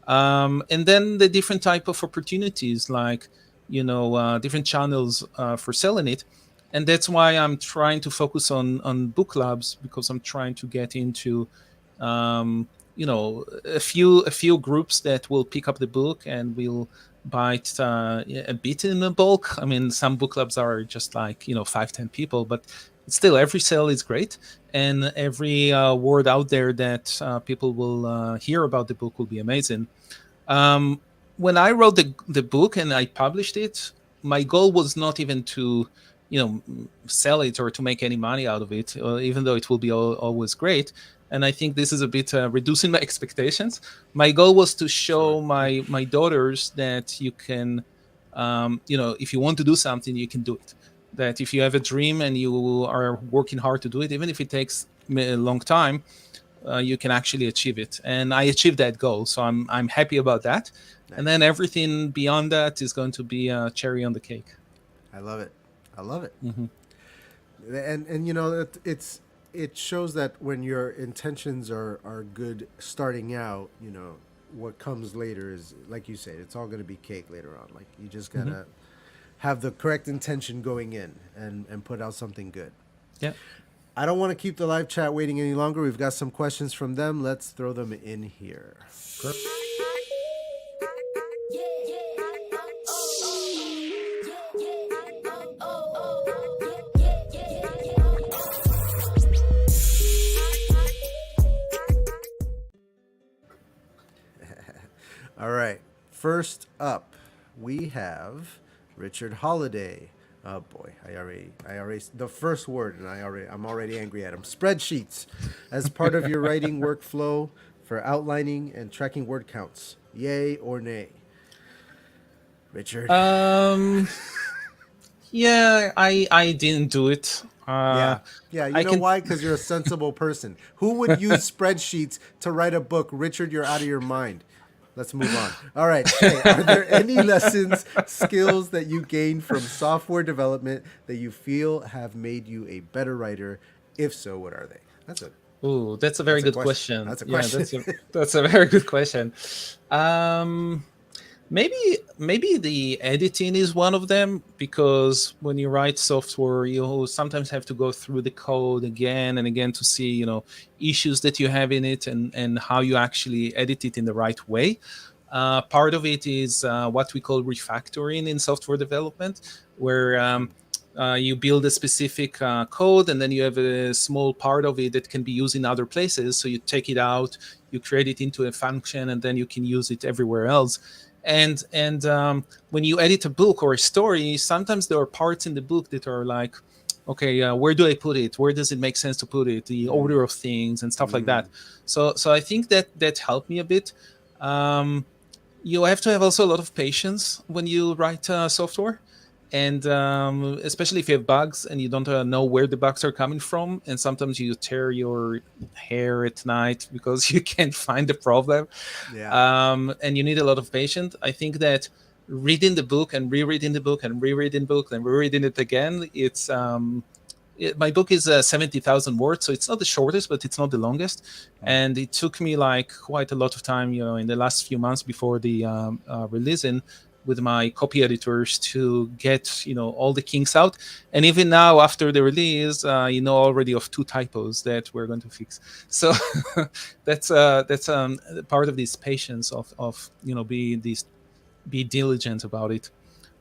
And then the different type of opportunities, like different channels for selling it, and that's why I'm trying to focus on book clubs because I'm trying to get into a few groups that will pick up the book and will buy it a bit in a bulk. I mean, some book clubs are just like 5-10 people, but still every sale is great, and every word out there that people will hear about the book will be amazing. um, when I wrote the book and I published it, my goal was not even to, sell it or to make any money out of it, even though it will be always great. And I think this is a bit reducing my expectations. My goal was to sure. show my daughters that you can, if you want to do something, you can do it. That if you have a dream and you are working hard to do it, even if it takes a long time, you can actually achieve it. And I achieved that goal, so I'm happy about that. And then Nice. everything beyond that is going to be a cherry on the cake. I love it. I love it. Hmm. And it shows that when your intentions are good starting out, what comes later is, like you said, it's all going to be cake later on. Like, you just Hmm. gotta have the correct intention going in, and put out something good. Yeah. I don't want to keep the live chat waiting any longer. We've got some questions from them. Let's throw them in here. All right. First up, we have Richard Holiday. Oh boy, I already, the first word, and I'm already angry at him. Spreadsheets, as part of your writing workflow for outlining and tracking word counts. Yay or nay? Richard. Um. Yeah. I didn't do it. Yeah. Yeah, you I know can. why? Because you're a sensible person. Who would use spreadsheets to write a book? Richard, you're out of your mind. let's move on. All right, Shay, are there any lessons, skills that you gained from software development that you feel have made you a better writer? If so, what are they? Ooh, that's a very That's a good question. question. That's a Yeah, question. that's a very good question. Um, maybe the editing is one of them, because when you write software, you sometimes have to go through the code again and again to see, issues that you have in it, and how you actually edit it in the right way. Part of it is what we call refactoring in software development, where you build a specific code, and then you have a small part of it that can be used in other places. So you take it out, you create it into a function, and then you can use it everywhere else. And when you edit a book or a story, sometimes there are parts in the book that are like, okay, where do I put it? Where does it make sense to put it? The order of things and stuff like that. So I think that helped me a bit. Um, you have to have also a lot of patience when you write software, and especially if you have bugs and you don't know where the bugs are coming from, and sometimes you tear your hair at night because you can't find the problem. Yeah. And you need a lot of patience. I think that reading the book and rereading the book and rereading the book and rereading it again, my book is 70,000 words, so it's not the shortest, but it's not the longest. And it took me like quite a lot of time, in the last few months before the releasing, with my copy editors, to get all the kinks out. And even now, after the release, already of 2 typos that we're going to fix. So that's part of this patience of be diligent about it.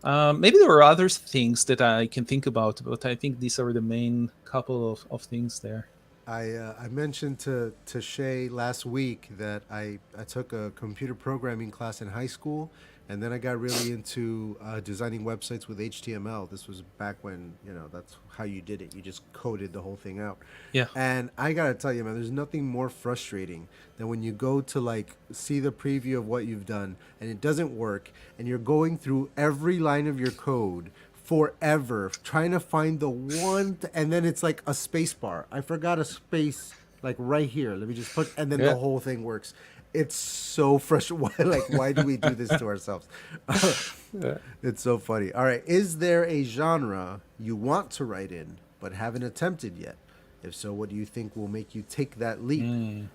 Maybe there are other things that I can think about, but I think these are the main couple of things there. I mentioned to Shay last week that I took a computer programming class in high school, and then I got really into designing websites with HTML. This was back when that's how you did it. You just coded the whole thing out. Yeah. And I gotta tell you, man, there's nothing more frustrating than when you go to like see the preview of what you've done and it doesn't work, and you're going through every line of your code forever trying to find the one and then it's like a space bar. I forgot a space like right here. Let me just put, and then the Yeah. whole thing works. It's so frustrating. Why do we do this to ourselves? It's so funny. All right, is there a genre you want to write in but haven't attempted yet? If so, what do you think will make you take that leap?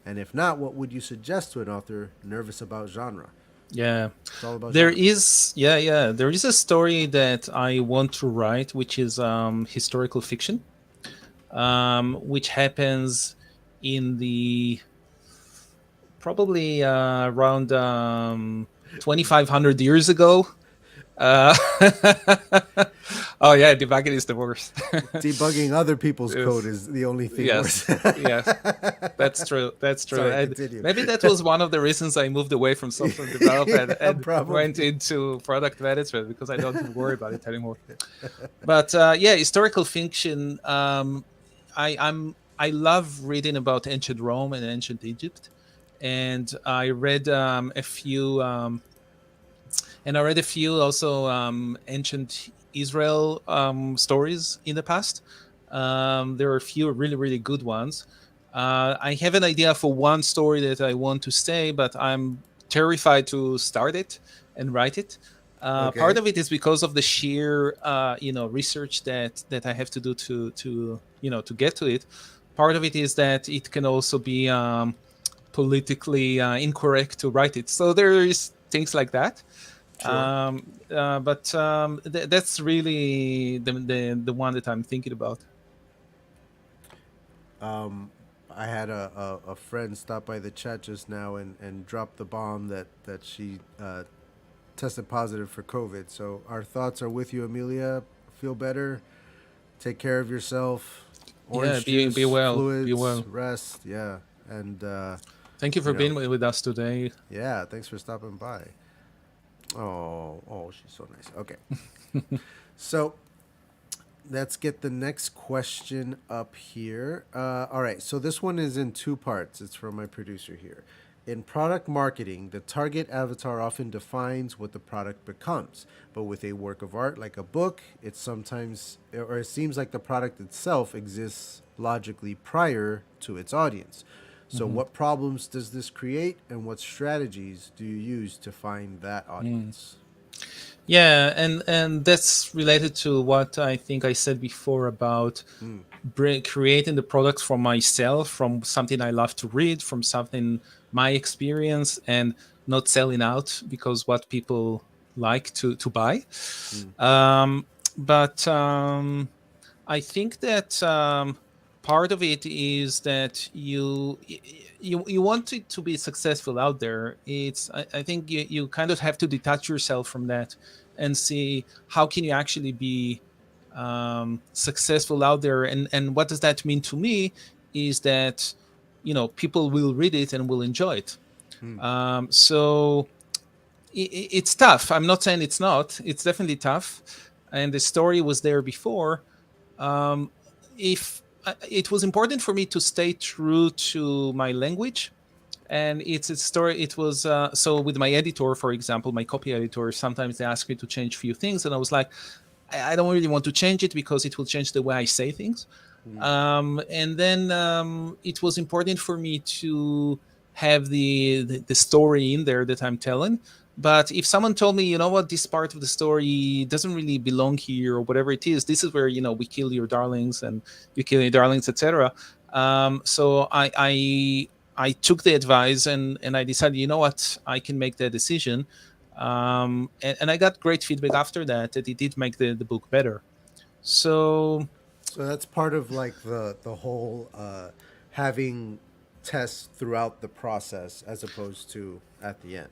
And if not, what would you suggest to an author nervous about genre? Yeah. It's all about There genre. is, yeah, there is a story that I want to write, which is historical fiction, which happens in the probably around 2,500 years ago. Uh, oh yeah, debugging is the worst. Debugging other people's Yes. code is the only thing Yes, worse. yes, that's true. That's true. Sorry, And continue. maybe that was one of the reasons I moved away from software development Yeah, and probably. went into product management, because I don't worry about it anymore. But yeah, historical fiction. I love reading about ancient Rome and ancient Egypt, and I read a few. And I read a few also ancient Israel stories in the past. There are a few really, really good ones. I have an idea for one story that I want to say, but I'm terrified to start it and write it. Part Okay. of it is because of the sheer, research that I have to do to get to it. Part of it is that it can also be politically incorrect to write it. So there is things like that. Sure. But that's really the one that I'm thinking about. I had a friend stop by the chat just now and drop the bomb that she tested positive for COVID. So our thoughts are with you, Amelia. Feel better. Take care of yourself. Yeah, Orange be juice, well, be fluids, well. rest. Yeah. And, Thank you for being with us today. yeah, thanks for stopping by. Oh, she's so nice. Okay. So let's get the next question up here. All right. So this one is in 2 parts. It's from my producer here. In product marketing, the target avatar often defines what the product becomes. But with a work of art like a book, it seems like the product itself exists logically prior to its audience. So, what problems does this create, and what strategies do you use to find that audience? Yeah, and that's related to what I think I said before about creating the products from myself, from something I love to read, from something my experience, and not selling out because what people like to buy. Um, but I think that part of it is that you want it to be successful out there. I think you kind of have to detach yourself from that and see how can you actually be successful out there, and what does that mean to me is that people will read it and will enjoy it. So it's tough. I'm not saying it's not. It's definitely tough, and the story was there before. um, if It was important for me to stay true to my language, and it's a story. It was so with my editor, for example, my copy editor, sometimes they ask me to change a few things, and I was like, I don't really want to change it because it will change the way I say things. And then it was important for me to have the story in there that I'm telling. But if someone told me, you know what, this part of the story doesn't really belong here, or whatever it is, this is where we kill your darlings and you kill your darlings, etc. So I took the advice, and I decided, you know what, I can make that decision. And I got great feedback after that it did make the book better. So So that's part of like the whole having tests throughout the process as opposed to at the end.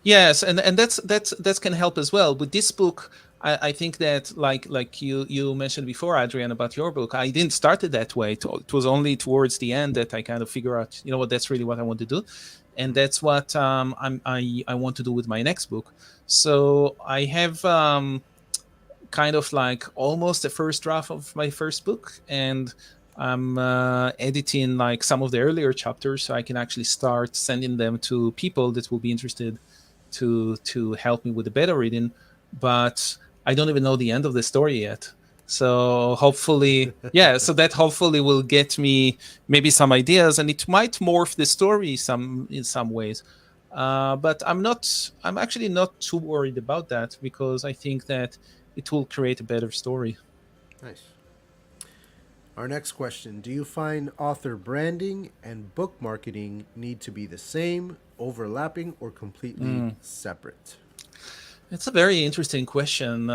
yes, and that's can help as well. With this book, I think that like you mentioned before, Adrian, about your book, I didn't start it that way. It was only towards the end that I kind of figure out, you know what, that's really what I want to do, and that's what I want to do with my next book. So I have kind of like almost the first draft of my first book, and I'm editing like some of the earlier chapters so I can actually start sending them to people that will be interested to help me with the beta reading. But I don't even know the end of the story yet. So hopefully, yeah, so that hopefully will get me maybe some ideas, and it might morph the story in some ways. But I'm actually not too worried about that because I think that it will create a better story. Nice. Our next question: do you find author branding and book marketing need to be the same, overlapping, or completely separate? It's a very interesting question.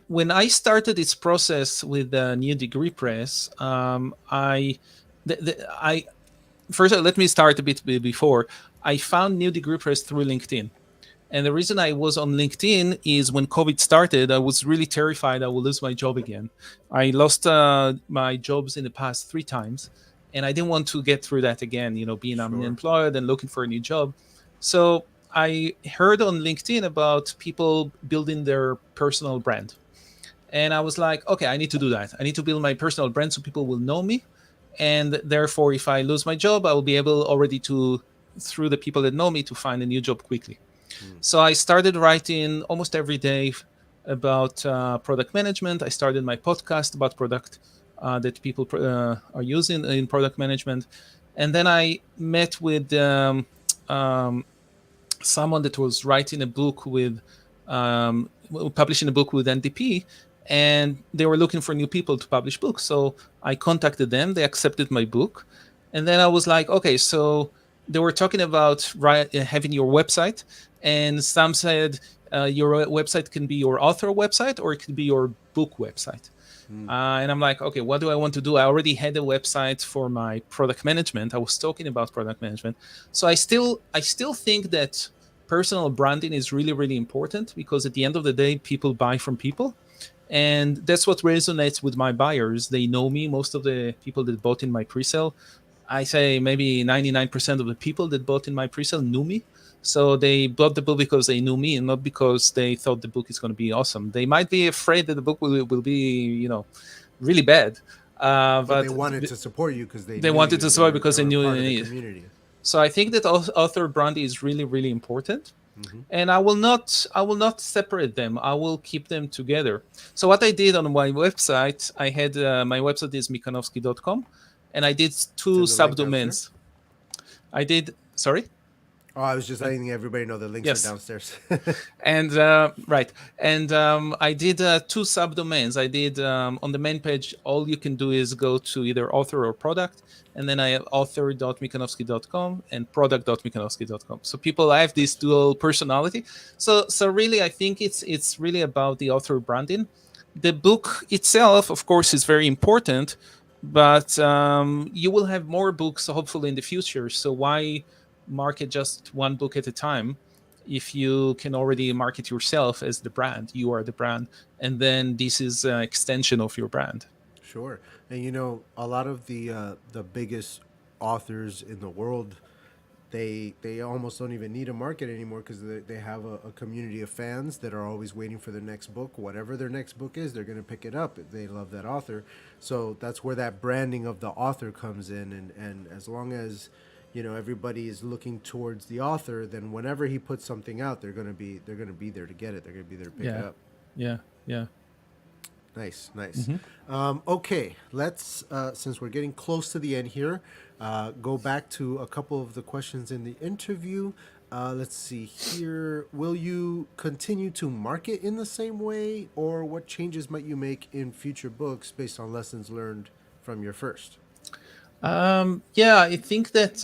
When I started this process with the New Degree Press, I first let me start a bit before. I found New Degree Press through LinkedIn. And the reason I was on LinkedIn is when COVID started, I was really terrified I will lose my job again. I lost my jobs in the past 3 times, and I didn't want to get through that again, being Sure. unemployed and looking for a new job. So I heard on LinkedIn about people building their personal brand. And I was like, okay, I need to do that. I need to build my personal brand so people will know me. And therefore, if I lose my job, I will be able already to, through the people that know me, to find a new job quickly. So I started writing almost every day about product management. I started my podcast about product that people are using in product management. And then I met with um, someone that was writing a book with, publishing a book with NDP, and they were looking for new people to publish books. So I contacted them. They accepted my book. And then I was like, okay, so they were talking about having your website, and some said your website can be your author website or it could be your book website. And I'm like, okay, what do I want to do? I already had a website for my product management. I was talking about product management. So I still think that personal branding is really, really important because at the end of the day, people buy from people. And that's what resonates with my buyers. They know me. Most of the people that bought in my pre-sale, I say maybe 99% of the people that bought in my pre-sale knew me. So they bought the book because they knew me and not because they thought the book is going to be awesome. They might be afraid that the book will be, really bad. But they But wanted to support you because they they knew wanted you to and support because they they were knew part of the it. community. So I think that author branding is really, really important. And I will not separate them. I will keep them together. So what I did on my website, I had my website is mikanovsky.com. and I did It's two in the link downstairs. subdomains. I did. Sorry. Oh, I was just letting everybody know the links are Yes. downstairs. And right, and I did two subdomains. I did on the main page. All you can do is go to either author or product, and then I have author.mikanovsky.com and product.mikanovsky.com. So people, I have this Nice. dual personality. So really, I think it's really about the author branding. The book itself, of course, is very important, but you will have more books hopefully in the future. So why market just one book at a time if you can already market yourself as the brand? You are the brand, and then this is an extension of your brand. Sure. And you know, a lot of the biggest authors in the world, they almost don't even need a market anymore because they have a community of fans that are always waiting for their next book. Whatever their next book is, they're going to pick it up if they love that author. So that's where that branding of the author comes in. And as long as, you know, everybody is looking towards the author, then whenever he puts something out, they're going to be there to get it. They're going to be there to pick it Yeah, up. yeah, yeah. Nice, nice. Okay, let's, since we're getting close to the end here, go back to a couple of the questions in the interview. Let's see here. Will you continue to market in the same way, or what changes might you make in future books based on lessons learned from your first? Yeah, I think that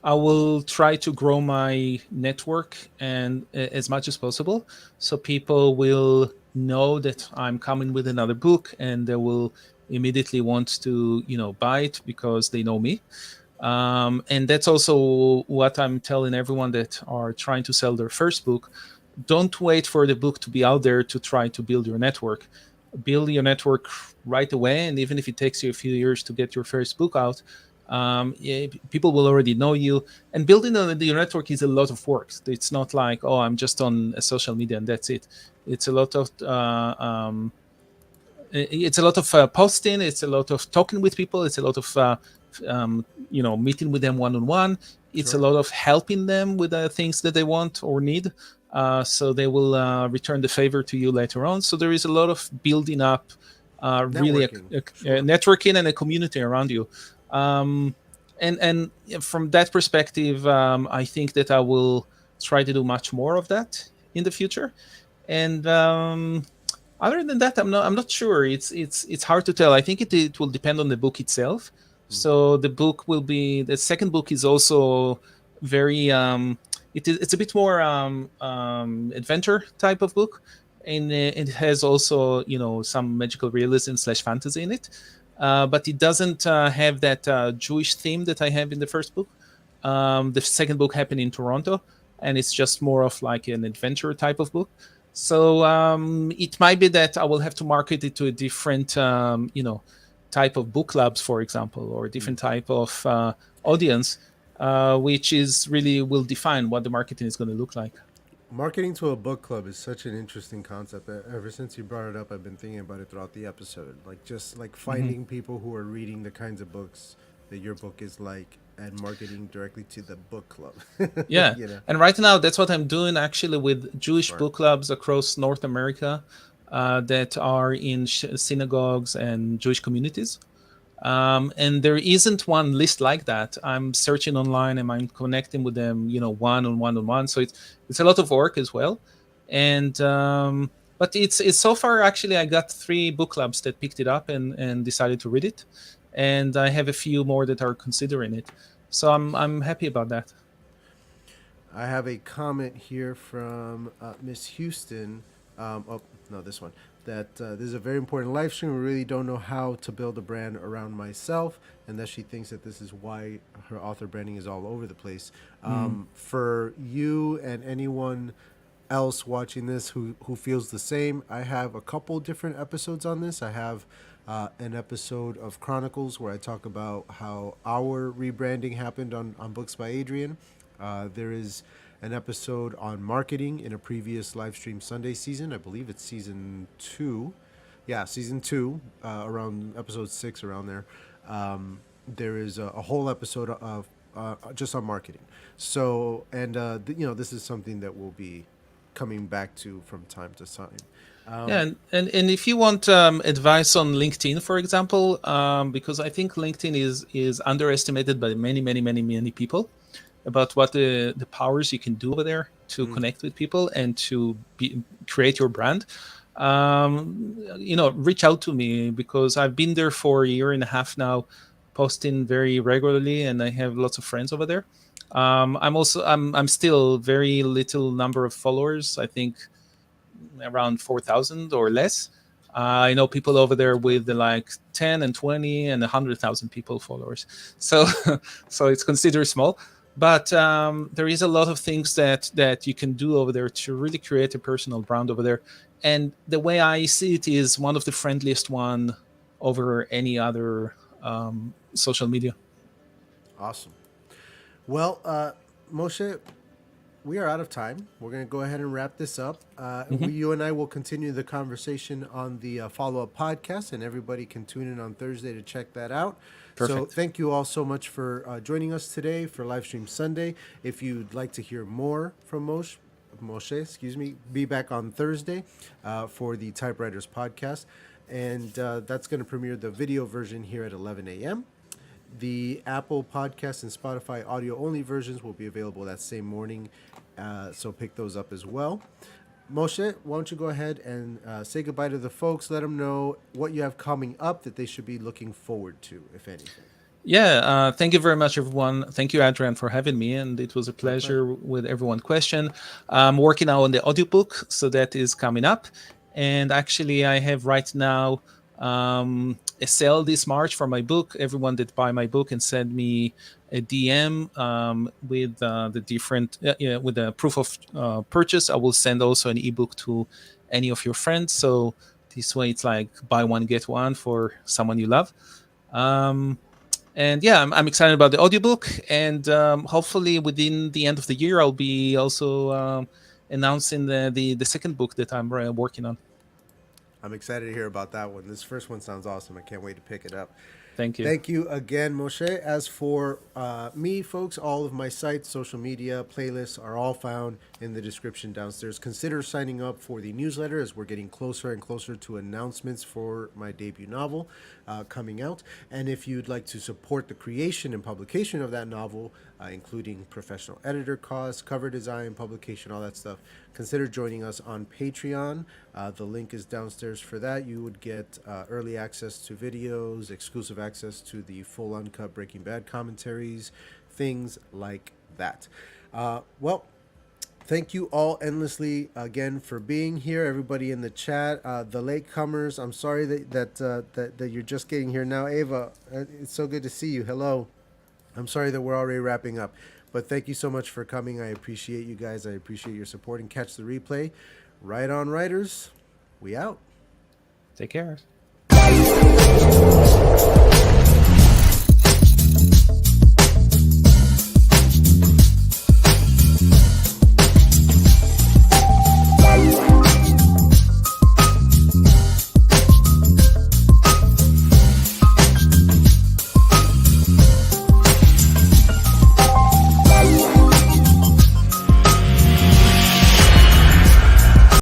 I will try to grow my network and as much as possible, so people will know that I'm coming with another book, and they will immediately want to, buy it because they know me. And that's also what I'm telling everyone that are trying to sell their first book. Don't wait for the book to be out there to try to build your network. Build your network right away, and even if it takes you a few years to get your first book out, yeah, people will already know you. And building your network is a lot of work. It's not like, oh, I'm just on a social media and that's it. It's a lot of posting. It's a lot of talking with people. It's a lot of meeting with them one on one. It's a Sure. lot of helping them with the things that they want or need. So they will return the favor to you later on. So there is a lot of building up, really Networking. a Sure. networking and a community around you. Um, and from that perspective, I think that I will try to do much more of that in the future. And other than that, I'm not sure. It's hard to tell. I think it will depend on the book itself. So the second book is also very it's a bit more adventure type of book, and it has also some magical realism slash fantasy in it, but it doesn't have that Jewish theme that I have in the first book. The second book happened in Toronto, and it's just more of like an adventure type of book. So it might be that I will have to market it to a different, type of book clubs, for example, or a different type of audience, which is really will define what the marketing is going to look like. Marketing to a book club is such an interesting concept. Ever since you brought it up, I've been thinking about it throughout the episode. Like just like Mm-hmm. finding people who are reading the kinds of books that your book is like, and marketing directly to the book club. Yeah, You know, and right now that's what I'm doing actually with Jewish smart. book clubs across North America that are in synagogues and Jewish communities. And there isn't one list like that. I'm searching online and I'm connecting with them, one on one. So it's a lot of work as well. And but it's so far actually I got 3 book clubs that picked it up and decided to read it, and I have a few more that are considering it. So I'm happy about that. I have a comment here from Miss Houston. Oh, no, this one. That this is a very important live stream. We really don't know how to build a brand around myself, and that she thinks that this is why her author branding is all over the place. Mm. For you and anyone else watching this who feels the same, I have a couple different episodes on this. I have an episode of Chronicles where I talk about how our rebranding happened on Books by Adrian. There is an episode on marketing in a previous live stream Sunday season. I believe it's season 2. Yeah, season 2, around episode 6, around there. There is a whole episode of just on marketing. So, and this is something that we'll be coming back to from time to time. Yeah, and if you want advice on LinkedIn, for example, because I think LinkedIn is underestimated by many people about what the powers you can do over there to connect with people and to create your brand. Reach out to me because I've been there for a year and a half now, posting very regularly, and I have lots of friends over there. I'm still very little number of followers. I think around 4,000 or less. I know people over there with like 10 and 20 and 100,000 people followers. So, so it's considered small, but there is a lot of things that you can do over there to really create a personal brand over there. And the way I see it is one of the friendliest one over any other social media. Awesome. Well, Moshe, we are out of time. We're going to go ahead and wrap this up. You and I will continue the conversation on the follow-up podcast, and everybody can tune in on Thursday to check that out. So Perfect. thank you all so much for joining us today for Livestream Sunday. If you'd like to hear more from Moshe, be back on Thursday for the Typewriters podcast. And that's going to premiere the video version here at 11 a.m. The Apple Podcast and Spotify audio-only versions will be available that same morning, so pick those up as well. Moshe, why don't you go ahead and say goodbye to the folks, let them know what you have coming up that they should be looking forward to, if anything. Yeah, thank you very much, everyone. Thank you, Adrian, for having me, and it was a pleasure with everyone question. I'm working now on the audiobook, so that is coming up. And actually, I have right now a sale this March for my book. Everyone that buy my book and send me a DM with the different with the proof of purchase, I will send also an ebook to any of your friends. So this way, it's like buy one get one for someone you love. And yeah, I'm excited about the audiobook, and hopefully within the end of the year, I'll be also announcing the second book that I'm working on. I'm excited to hear about that one. This first one sounds awesome. I can't wait to pick it up. Thank you. Thank you again, Moshe. As for me, folks, all of my sites, social media, playlists are all found in the description downstairs. Consider signing up for the newsletter as we're getting closer and closer to announcements for my debut novel coming out. And if you'd like to support the creation and publication of that novel, including professional editor costs, cover design, publication, all that stuff, consider joining us on Patreon. The link is downstairs for that. You would get early access to videos, exclusive access to the full uncut Breaking Bad commentaries, things like that. Well, thank you all endlessly again for being here. Everybody in the chat, the latecomers. I'm sorry that you're just getting here now. Ava, it's so good to see you. Hello. I'm sorry that we're already wrapping up, but thank you so much for coming. I appreciate you guys. I appreciate your support, and catch the replay. Right on, writers. We out. Take care.